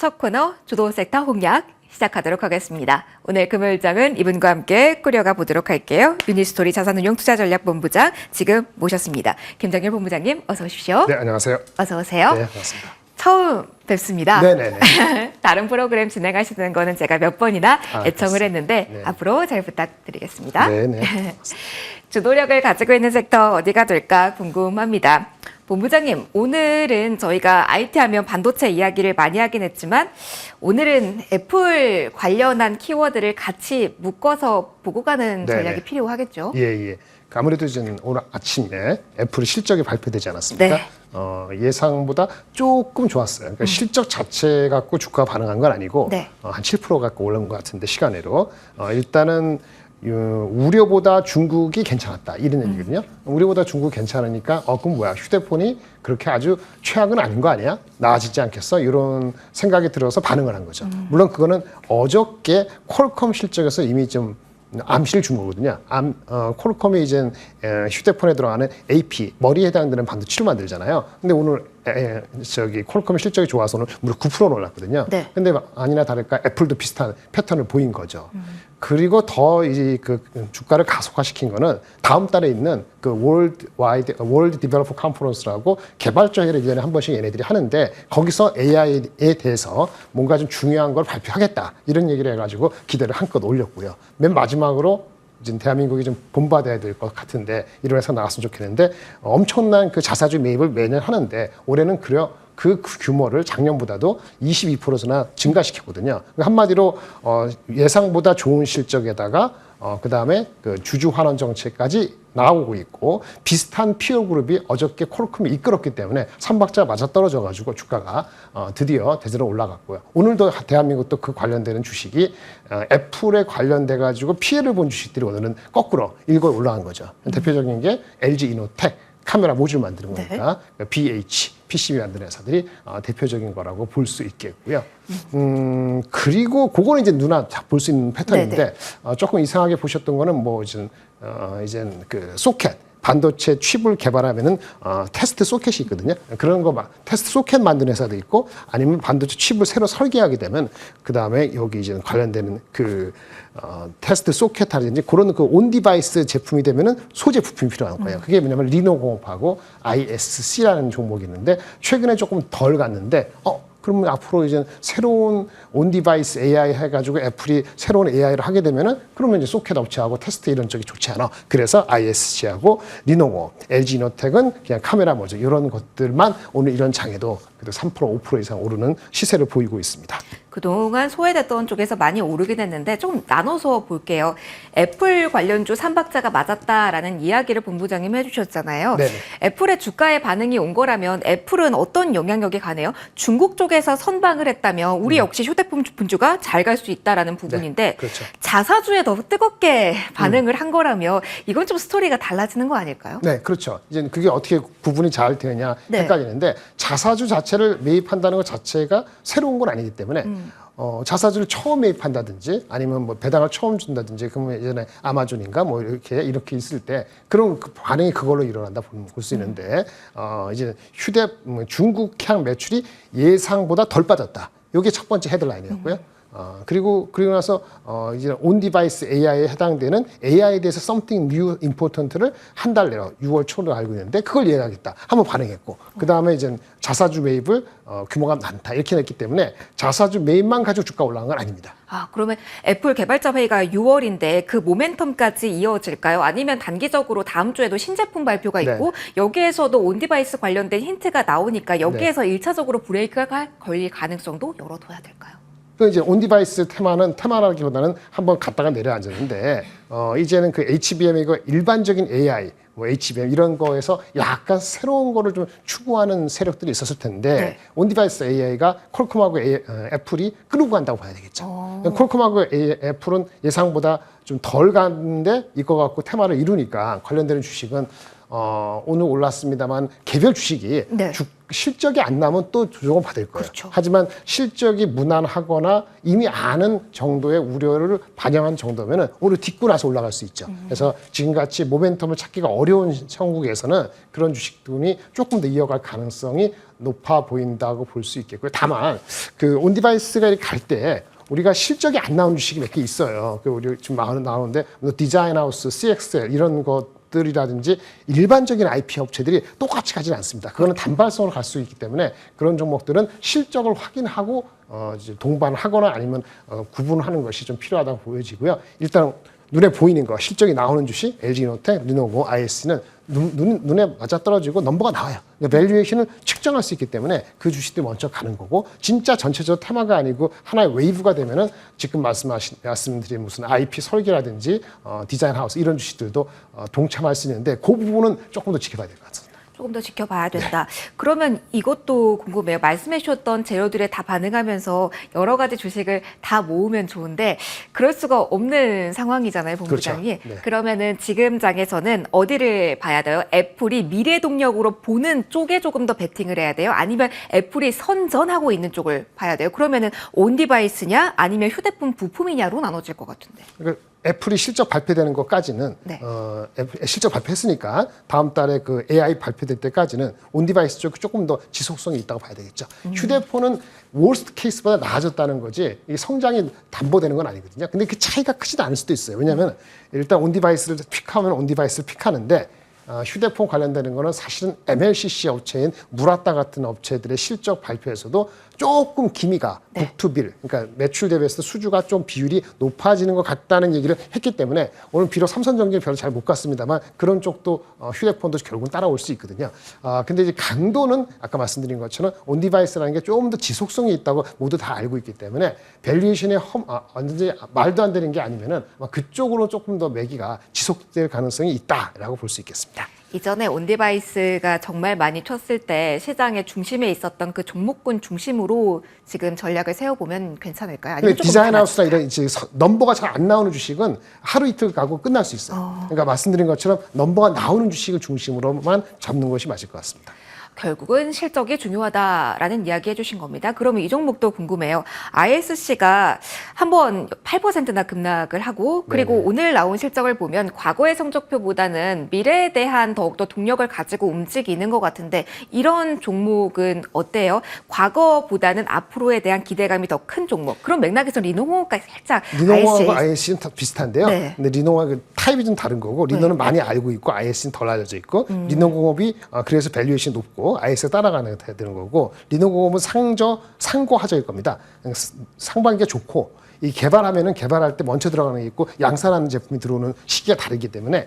첫 코너 주도 섹터 공략 시작하도록 하겠습니다. 오늘 금요일장은 이분과 함께 꾸려가 보도록 할게요. 유니스토리 자산운용투자전략본부장 지금 모셨습니다. 김정일 본부장님 어서 오십시오. 네, 안녕하세요. 어서 오세요. 네, 반갑습니다. 처음 뵙습니다. 네네네. 다른 프로그램 진행하시는 거는 제가 몇 번이나 애청을 했는데 네. 앞으로 잘 부탁드리겠습니다. 네네. 주도력을 가지고 있는 섹터 어디가 될까 궁금합니다. 본부장님, 오늘은 저희가 IT 하면 반도체 이야기를 많이 하긴 했지만 오늘은 애플 관련한 키워드를 같이 묶어서 보고 가는 네네. 전략이 필요하겠죠? 예. 아무래도 이제 오늘 아침에 애플 실적이 발표되지 않았습니까? 네. 예상보다 조금 좋았어요. 그러니까 실적 자체 갖고 주가가 반응한 건 아니고 네. 한 7% 갖고 올라온 것 같은데 시간으로 일단은 우려보다 중국이 괜찮았다 이런 얘기거든요. 우려보다 중국 괜찮으니까 그럼 뭐야 휴대폰이 그렇게 아주 최악은 아닌 거 아니야? 나아지지 않겠어? 이런 생각이 들어서 반응을 한 거죠. 물론 그거는 어저께 퀄컴 실적에서 이미 좀 암시를 준 거거든요. 퀄컴이 이제 휴대폰에 들어가는 AP 머리에 해당되는 반도체를 만들잖아요. 근데 오늘 퀄컴의 실적이 좋아서 오늘 무려 9%는 올랐거든요. 네. 근데 아니나 다를까 애플도 비슷한 패턴을 보인 거죠. 그리고 더 이제 그 주가를 가속화시킨 거는 다음 달에 있는 그 월드 디벨로퍼 컨퍼런스라고 개발자 회의를 1년에 한 번씩 얘네들이 하는데 거기서 AI에 대해서 뭔가 좀 중요한 걸 발표하겠다 이런 얘기를 해가지고 기대를 한껏 올렸고요. 맨 마지막으로 이제 대한민국이 좀 본받아야 될 것 같은데 이런 회사 나왔으면 좋겠는데 엄청난 그 자사주 매입을 매년 하는데 올해는 그 규모를 작년보다도 22%나 증가시켰거든요. 한마디로 예상보다 좋은 실적에다가 그다음에 그 주주 환원 정책까지 나오고 있고 비슷한 피어 그룹이 어저께 퀄컴이 이끌었기 때문에 3박자 맞아떨어져 가지고 주가가 드디어 대대로 올라갔고요. 오늘도 대한민국도 그 관련되는 주식이 애플에 관련돼 가지고 피해를 본 주식들이 오늘은 거꾸로 일거에 올라간 거죠. 대표적인 게 LG 이노텍 카메라 모듈 만드는 거니까 네. BH, PCB 만드는 회사들이 대표적인 거라고 볼 수 있겠고요. 그리고 그거는 이제 누나 볼 수 있는 패턴인데 조금 이상하게 보셨던 거는 뭐 이제 그 소켓 반도체 칩을 개발하면은 테스트 소켓이 있거든요. 그런 거 막 테스트 소켓 만드는 회사도 있고 아니면 반도체 칩을 새로 설계하게 되면 그 다음에 여기 이제 관련되는 그 테스트 소켓이라든지 그런 그 온 디바이스 제품이 되면은 소재 부품이 필요한 거예요. 그게 뭐냐면 리노공업하고 ISC라는 종목이 있는데 최근에 조금 덜 갔는데 그러면 앞으로 이제 새로운 온 디바이스 AI 해가지고 애플이 새로운 AI를 하게 되면은 그러면 이제 소켓 업체하고 테스트 이런 쪽이 좋지 않아. 그래서 ISC하고 리노공, LG 이노텍은 그냥 카메라 모듈 이런 것들만 오늘 이런 장에도 그래도 3% 5% 이상 오르는 시세를 보이고 있습니다. 그동안 소외됐던 쪽에서 많이 오르긴 했는데 좀 나눠서 볼게요. 애플 관련주 3박자가 맞았다라는 이야기를 본부장님 해주셨잖아요. 네네. 애플의 주가에 반응이 온 거라면 애플은 어떤 영향력이 가네요? 중국 쪽에서 선방을 했다면 우리 역시 휴대폰 분주가 잘 갈 수 있다라는 부분인데 네, 그렇죠. 자사주에 더 뜨겁게 반응을 한 거라면 이건 좀 스토리가 달라지는 거 아닐까요? 네, 그렇죠. 이제 그게 어떻게 구분이 잘 되느냐 헷갈리는데 자사주 자체를 매입한다는 것 자체가 새로운 건 아니기 때문에 자사주를 처음 매입한다든지 아니면 뭐 배당을 처음 준다든지 그러면 예전에 아마존인가 뭐 이렇게 있을 때 그런 그 반응이 그걸로 일어난다 볼 수 있는데 이제 중국향 매출이 예상보다 덜 빠졌다. 이게 첫 번째 헤드라인이었고요. 그리고 나서 이제 온 디바이스 AI에 해당되는 AI에 대해서 something new important를 한 달 내로 6월 초로 알고 있는데 그걸 이해하겠다 한번 반응했고 그 다음에 이제 자사주 매입을 규모가 많다 이렇게 냈기 때문에 자사주 매입만 가지고 주가 올라간 건 아닙니다. 그러면 애플 개발자 회의가 6월인데 그 모멘텀까지 이어질까요? 아니면 단기적으로 다음 주에도 신제품 발표가 있고 여기에서도 온디바이스 관련된 힌트가 나오니까 여기에서 1차적으로 브레이크가 걸릴 가능성도 열어둬야 될까요? 그 이제 온디바이스 테마라기보다는 한번 갔다가 내려앉았는데 이제는 그 HBM이고 일반적인 AI, 뭐 HBM 이런 거에서 약간 새로운 거를 좀 추구하는 세력들이 있었을 텐데 온디바이스 AI가 퀄컴하고 애플이 끌고 간다고 봐야 되겠죠. 퀄컴하고 애플은 예상보다 좀 덜 갔는데 이거 갖고 테마를 이루니까 관련되는 주식은 오늘 올랐습니다만 개별 주식이 실적이 안 나면 또 조정을 받을 거예요. 그렇죠. 하지만 실적이 무난하거나 이미 아는 정도의 우려를 반영한 정도면은 오히려 딛고 나서 올라갈 수 있죠. 그래서 지금같이 모멘텀을 찾기가 어려운 형국에서는 그런 주식들이 조금 더 이어갈 가능성이 높아 보인다고 볼 수 있겠고요. 다만 그 온디바이스가 갈 때 우리가 실적이 안 나오는 주식이 몇 개 있어요. 그 우리 지금 나오는데 디자인하우스, CXL 이런 것들이라든지 일반적인 IP 업체들이 똑같이 가지는 않습니다. 그거는 단발성으로 갈 수 있기 때문에 그런 종목들은 실적을 확인하고 이제 동반하거나 아니면 구분하는 것이 좀 필요하다고 보여지고요. 일단 눈에 보이는 거, 실적이 나오는 주식, LG이노텍, 리노고, ISC는 눈에 맞아떨어지고 넘버가 나와요. 그러니까 밸류에이션을 측정할 수 있기 때문에 그 주식들이 먼저 가는 거고, 진짜 전체적으로 테마가 아니고 하나의 웨이브가 되면은 지금 말씀드린 무슨 IP 설계라든지 디자인 하우스 이런 주식들도 동참할 수 있는데 그 부분은 조금 더 지켜봐야 될 것 같습니다. 조금 더 지켜봐야 된다. 그러면 이것도 궁금해요. 말씀해 주셨던 재료들에 다 반응하면서 여러 가지 주식을 다 모으면 좋은데 그럴 수가 없는 상황이잖아요, 본부장님. 그렇죠. 네. 그러면은 지금 장에서는 어디를 봐야 돼요? 애플이 미래 동력으로 보는 쪽에 조금 더 베팅을 해야 돼요? 아니면 애플이 선전하고 있는 쪽을 봐야 돼요? 그러면은 온디바이스냐 아니면 휴대폰 부품이냐로 나눠질 것 같은데. 그러니까 애플이 실적 발표되는 것까지는 네. 실적 발표했으니까 다음 달에 그 AI 발표될 때까지는 온디바이스 쪽이 조금 더 지속성이 있다고 봐야 되겠죠. 휴대폰은 월스트 케이스보다 나아졌다는 거지 이 성장이 담보되는 건 아니거든요. 근데 그 차이가 크지도 않을 수도 있어요. 왜냐하면 일단 온디바이스를 픽하면 온디바이스를 픽하는데 휴대폰 관련되는 거는 사실은 MLCC 업체인 무라타 같은 업체들의 실적 발표에서도 조금 기미가 북투빌, 그러니까 매출 대비해서 수주가 좀 비율이 높아지는 것 같다는 얘기를 했기 때문에 오늘 비록 삼성전기는 별로 잘 못 갔습니다만 그런 쪽도 휴대폰도 결국은 따라올 수 있거든요. 근데 이제 강도는 아까 말씀드린 것처럼 온디바이스라는 게 조금 더 지속성이 있다고 모두 다 알고 있기 때문에 밸류에이션에 완전히 말도 안 되는 게 아니면은 그쪽으로 조금 더 매기가 지속될 가능성이 있다라고 볼 수 있겠습니다. 이전에 온디바이스가 정말 많이 쳤을 때 시장의 중심에 있었던 그 종목군 중심으로 지금 전략을 세워보면 괜찮을까요? 아니면 조금 디자인하우스나 이런 이제 넘버가 잘 안 나오는 주식은 하루 이틀 가고 끝날 수 있어요. 그러니까 말씀드린 것처럼 넘버가 나오는 주식을 중심으로만 잡는 것이 맞을 것 같습니다. 결국은 실적이 중요하다라는 이야기 해주신 겁니다. 그러면 이 종목도 궁금해요. ISC가 한번 8%나 급락을 하고 그리고 네네. 오늘 나온 실적을 보면 과거의 성적표보다는 미래에 대한 더욱더 동력을 가지고 움직이는 것 같은데 이런 종목은 어때요? 과거보다는 앞으로에 대한 기대감이 더 큰 종목. 그런 맥락에서 리노호가 살짝 리노하고 ISC는 다 비슷한데요. 네. 근데 리노가 그 타입이 좀 다른 거고 리노는 많이 알고 있고 ISC는 덜 알려져 있고 리노공업이 그래서 밸류에이션이 높고 IS가 따라가는 되는 거고 리노공업은 상고하저일 겁니다. 상반기가 좋고 이 개발하면은 개발할 때 먼저 들어가는 게 있고 양산하는 제품이 들어오는 시기가 다르기 때문에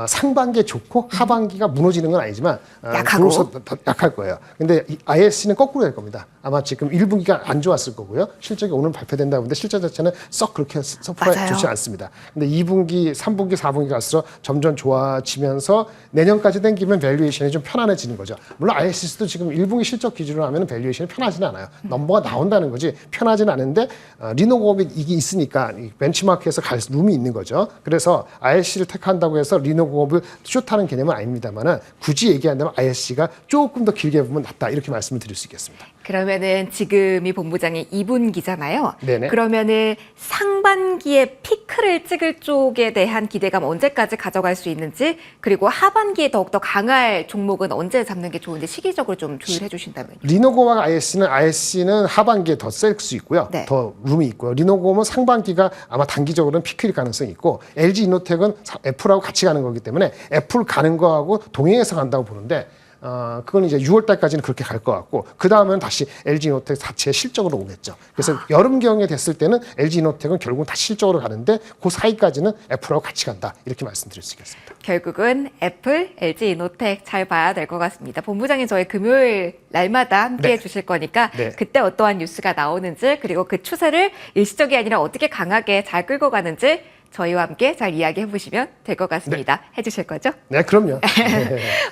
상반기에 좋고 하반기가 무너지는 건 아니지만 약하고 더 약할 거예요. 근데 이 ISC는 거꾸로 될 겁니다. 아마 지금 1분기가 안 좋았을 거고요. 실적이 오늘 발표된다고 하는데 실적 자체는 썩 그렇게 맞아요. 좋지 않습니다. 근데 2분기, 3분기, 4분기 갈수록 점점 좋아지면서 내년까지 땡기면 밸류에이션이 좀 편안해지는 거죠. 물론 ISC도 지금 1분기 실적 기준으로 하면 밸류에이션이 편하지는 않아요. 넘버가 나온다는 거지 편하지는 않은데 리노공업이 이게 있으니까 벤치마크에서 갈 룸이 있는 거죠. 그래서 ISC를 택한다고 해서 리노공업을 숏하는 개념은 아닙니다만은 굳이 얘기한다면 ISC가 조금 더 길게 보면 낫다 이렇게 말씀을 드릴 수 있겠습니다. 그러면은 지금이 본부장이 2분기잖아요. 네네. 그러면은 상반기에 피크를 찍을 쪽에 대한 기대감 언제까지 가져갈 수 있는지 그리고 하반기에 더욱더 강할 종목은 언제 잡는 게 좋은지 시기적으로 좀 조율해 주신다면요. 리노공업과 ISC는 하반기에 더 셀 수 있고요. 네. 더 룸이 있고요. 리노공업은 상반기가 아마 단기적으로는 피크일 가능성이 있고 LG이노텍은 애플하고 같이 가는 거기 때문에 애플 가는 거하고 동행해서 간다고 보는데 그건 이제 6월 달까지는 그렇게 갈 것 같고 그 다음은 다시 LG이노텍 자체의 실적으로 오겠죠. 그래서 여름경에 됐을 때는 LG이노텍은 결국은 다시 실적으로 가는데 그 사이까지는 애플하고 같이 간다 이렇게 말씀드릴 수 있겠습니다. 결국은 애플, LG 이노텍 잘 봐야 될 것 같습니다. 본부장님 저희 금요일 날마다 함께 해주실 거니까 네. 그때 어떠한 뉴스가 나오는지 그리고 그 추세를 일시적이 아니라 어떻게 강하게 잘 끌고 가는지 저희와 함께 잘 이야기해 보시면 될 것 같습니다. 해주실 거죠? 네, 그럼요.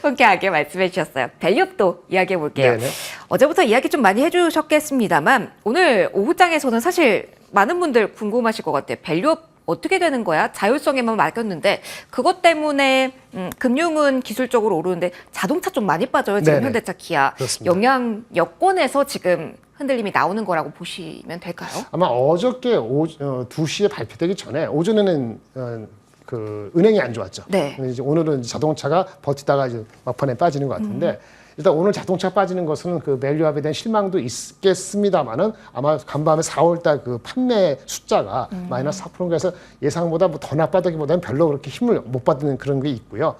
흔쾌하게 말씀해 주셨어요. 밸류업도 이야기해 볼게요. 네네. 어제부터 이야기 좀 많이 해주셨겠습니다만 오늘 오후장에서는 사실 많은 분들 궁금하실 것 같아요. 밸류업 어떻게 되는 거야? 자율성에만 맡겼는데 그것 때문에 금융은 기술적으로 오르는데 자동차 좀 많이 빠져요. 지금 네네. 현대차, 기아. 그렇습니다. 영향 여건에서 지금 흔들림이 나오는 거라고 보시면 될까요? 아마 어저께 2시에 발표되기 전에 오전에는 그 은행이 안 좋았죠. 네. 근데 이제 오늘은 자동차가 버티다가 이제 막판에 빠지는 것 같은데 일단 오늘 자동차 빠지는 것은 그 밸류업에 대한 실망도 있겠습니다만은 아마 간밤에 4월달 그 판매 숫자가 마이너스 4%에서 예상보다 뭐 더 나빠지기보다는 별로 그렇게 힘을 못 받는 그런 게 있고요.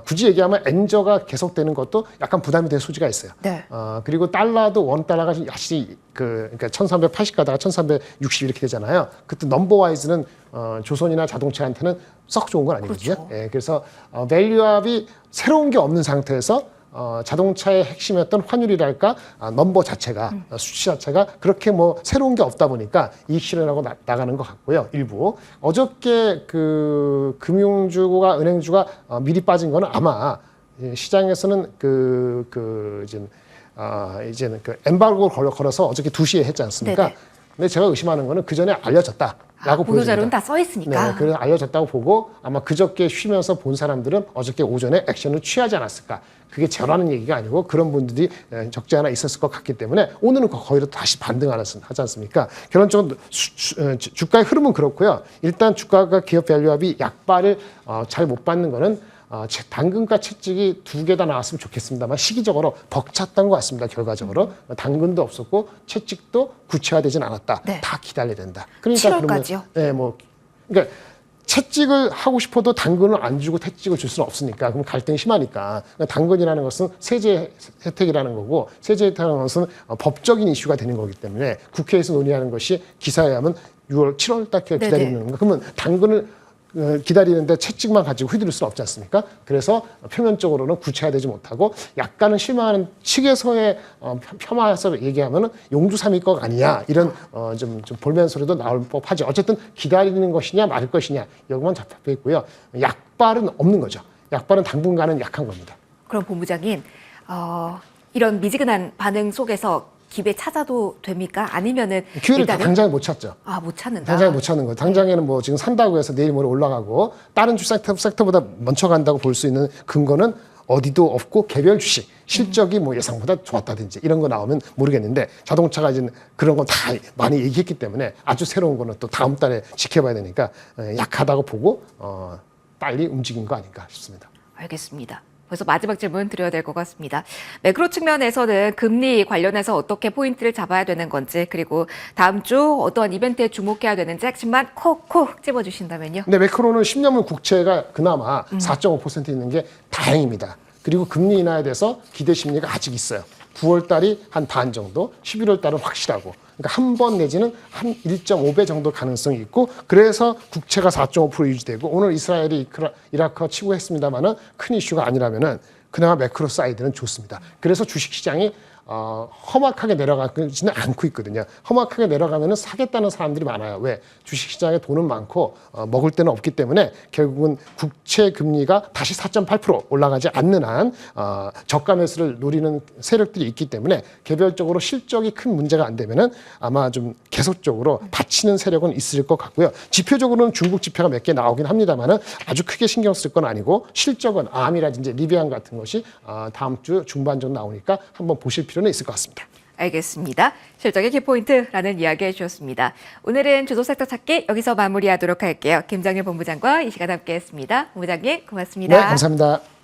굳이 얘기하면 엔저가 계속되는 것도 약간 부담이 될 소지가 있어요. 네. 그리고 달러도 원 달러가 다시 그러니까 1380 가다가 1360 이렇게 되잖아요. 그때 넘버와이즈는 조선이나 자동차한테는 썩 좋은 건 아니거든요. 그렇죠. 예, 그래서 밸류업이 새로운 게 없는 상태에서 자동차의 핵심이었던 환율이랄까 넘버 자체가 수치 자체가 그렇게 뭐 새로운 게 없다 보니까 이익 실현하고 나가는 것 같고요. 일부 어저께 그 금융주가 은행주가 미리 빠진 거는 아마 시장에서는 이제는 그 엠바고를 걸어서 어저께 2시에 했지 않습니까? 네네. 근데 제가 의심하는 거는 그 전에 알려졌다라고 보도자료는 보여집니다. 다 써 있으니까. 네, 그래서 알려졌다고 보고 아마 그저께 쉬면서 본 사람들은 어저께 오전에 액션을 취하지 않았을까. 그게 저라는 얘기가 아니고 그런 분들이 적지 않아 있었을 것 같기 때문에 오늘은 거의로 다시 반등하지 않습니까? 결론적으로 주가의 흐름은 그렇고요. 일단 주가가 기업 밸류업이 약발을 잘 못 받는 거는 당근과 채찍이 2개 다 나왔으면 좋겠습니다만 시기적으로 벅찼던 것 같습니다. 결과적으로 당근도 없었고 채찍도 구체화되진 않았다. 네. 다 기다려야 된다. 7월까지요? 네, 그러니까 채찍을 하고 싶어도 당근을 안 주고 채찍을 줄 수는 없으니까 그럼 갈등이 심하니까 당근이라는 것은 세제 혜택이라는 거고 세제 혜택이라는 것은 법적인 이슈가 되는 거기 때문에 국회에서 논의하는 것이 기사에 하면 7월 달까지 기다리는 건가? 그러면 당근을 기다리는데 채찍만 가지고 휘두를 수는 없지 않습니까? 그래서 표면적으로는 구체화되지 못하고 약간은 실망하는 측에서의 폄하해서 얘기하면은 용두삼위권 아니야 이런 좀 볼멘 소리도 나올 법하죠. 어쨌든 기다리는 것이냐 말 것이냐 여기만 잡혀 있고요. 약발은 없는 거죠. 약발은 당분간은 약한 겁니다. 그럼 본부장님 이런 미지근한 반응 속에서 기회 찾아도 됩니까? 아니면은 기회를 일단은 당장에 못 찾죠. 못 찾는다. 당장에 못 찾는 거예요. 당장에는 뭐 지금 산다고 해서 내일 모레 올라가고 다른 섹터보다 먼저 간다고 볼 수 있는 근거는 어디도 없고 개별 주식 실적이 뭐 예상보다 좋았다든지 이런 거 나오면 모르겠는데 자동차가 이제 그런 건 다 많이 얘기했기 때문에 아주 새로운 거는 또 다음 달에 지켜봐야 되니까 약하다고 보고 빨리 움직인 거 아닌가 싶습니다. 알겠습니다. 그래서 마지막 질문 드려야 될 것 같습니다. 매크로 측면에서는 금리 관련해서 어떻게 포인트를 잡아야 되는 건지 그리고 다음 주 어떠한 이벤트에 주목해야 되는지 핵심만 콕콕 집어주신다면요. 근데 매크로는 10년물 국채가 그나마 4.5% 있는 게 다행입니다. 그리고 금리 인하에 대해서 기대 심리가 아직 있어요. 9월 달이 한 반 정도, 11월 달은 확실하고. 그러니까 한 번 내지는 한 1.5배 정도 가능성이 있고 그래서 국채가 4.5% 유지되고 오늘 이스라엘이 이라크와 치고 했습니다마는 큰 이슈가 아니라면은 그나마 매크로 사이드는 좋습니다. 그래서 주식시장이 험악하게 내려가지는 않고 있거든요. 험악하게 내려가면은 사겠다는 사람들이 많아요. 왜? 주식시장에 돈은 많고 먹을 데는 없기 때문에 결국은 국채 금리가 다시 4.8% 올라가지 않는 한 저가 매수를 노리는 세력들이 있기 때문에 개별적으로 실적이 큰 문제가 안 되면은 아마 좀 계속적으로 받치는 세력은 있을 것 같고요. 지표적으로는 중국 지표가 몇 개 나오긴 합니다만은 아주 크게 신경 쓸 건 아니고 실적은 암이라든지 리비안 같은 것이 다음 주 중반 정도 나오니까 한번 보실 필요는 있을 것 같습니다. 알겠습니다. 실적의 키포인트라는 이야기 해주셨습니다. 오늘은 주도 섹터 찾기 여기서 마무리하도록 할게요. 김정일 본부장과 이 시간 함께했습니다. 본부장님 고맙습니다. 네, 감사합니다.